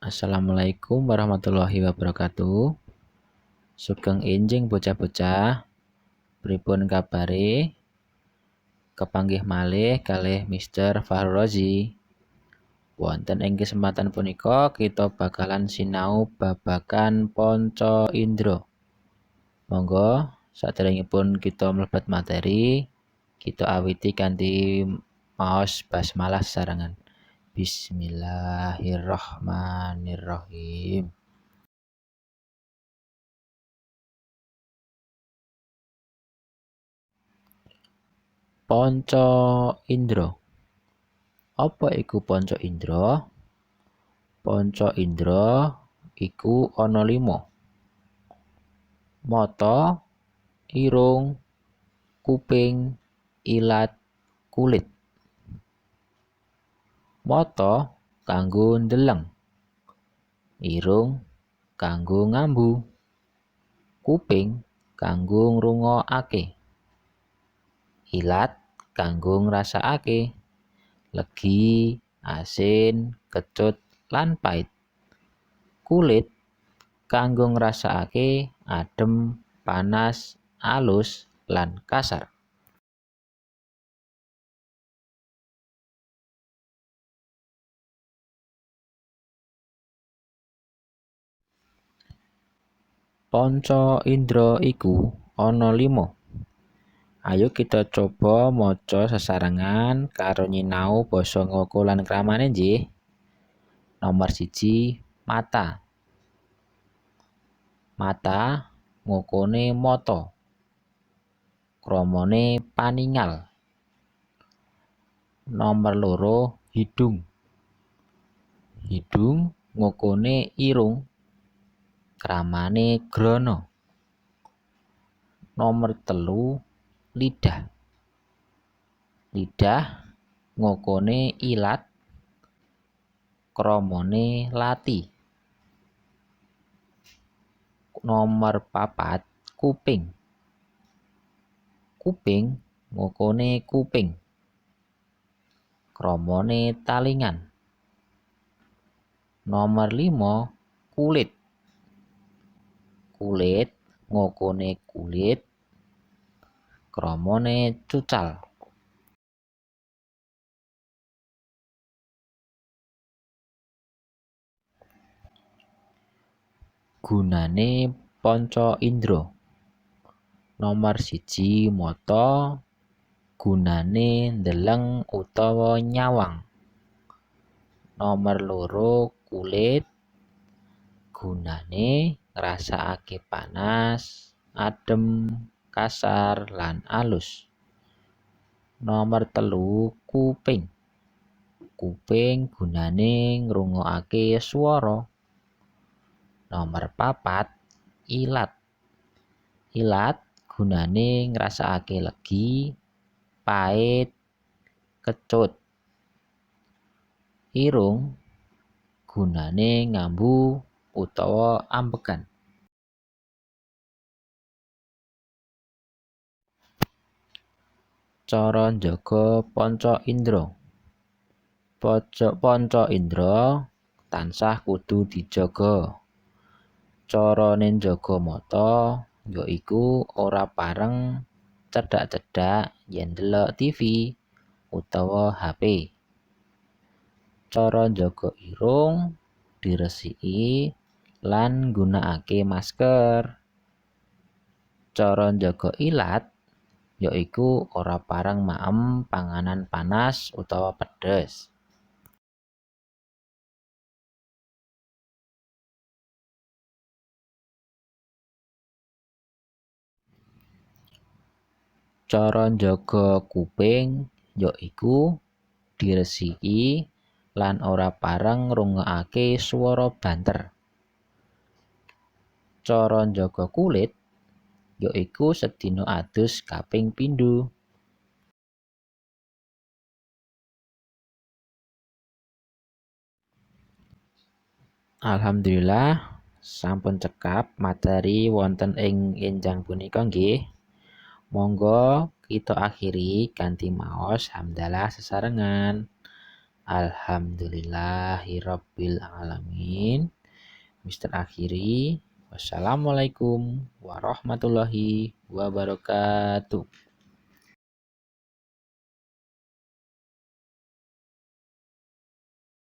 Assalamualaikum warahmatullahi wabarakatuh. Sugeng enjing bocah-bocah, pripun kabare? Kepanggih malih kalih Mr. Fahru Razi. Wonten ing kesempatan punika kita bakalan sinau babagan panca indra. Monggo saderengipun kita mlebet materi, kita awiti kanthi maos basmalah sesarengan. Bismillahirrahmanirrahim. Panca indra. Apa iku panca indra? Panca indra iku ana 5. Mata, irung, kuping, ilat, kulit. Mata kanggo ndeleng. Irung kanggo ngambu. Kuping kanggo ngrungokake. Ilat kanggo ngrasakake. Legi, asin, kecut, lan pait. Kulit kanggo ngrasakake adem, panas, alus, lan kasar. Panca indra iku ana 5. Ayo kita coba maca sesarengan karo nyinau basa ngoko lan kramane nggih. Nomor 1, mata. Mata ngokone mata. Kramane paningal. Nomor 2, hidung. Hidung ngokone irung. Kramane grana. Nomor 3, lidah. Lidah ngokone ilat. Kramane lati. Nomor 4, kuping. Kuping ngokone kuping. Kramane talingan. Nomor 5, kulit. Kulit ngokone kulit. Kramane cucal. Gunane panca indra. Nomor 1, mata. Gunane ndeleng utawa nyawang. Nomor 2, kulit. Gunane ngrasakake panas, adem, kasar, lan alus. Nomor 3, kuping. Kuping gunane ngrungokake swara. Nomor 4, ilat. Ilat gunane ngrasakake legi, pait, kecut. Irung gunane ngambu utawa ambegan. Cara njaga panca indra. Panca indra tansah kudu dijaga. Carane njaga mata yaiku ora pareng cedhak-cedhak yen ndelok TV utawa HP. Cara njaga irung diresiki lan nggunakake masker. Cara njaga ilat yaiku ora pareng maem panganan panas utawa pedhes. Cara njaga kuping yaiku diresiki lan ora pareng ngrungokake swara banter. Cara njaga kulit yaiku sedina adus kaping 5. Alhamdulillah sampun cekap materi wonten ing enjang punika nggih. Monggo kita akhiri kanthi maos hamdalah sesarengan. Alhamdulillahirabbil alamin. Mister akhiri. Wassalamualaikum warahmatullahi wabarakatuh.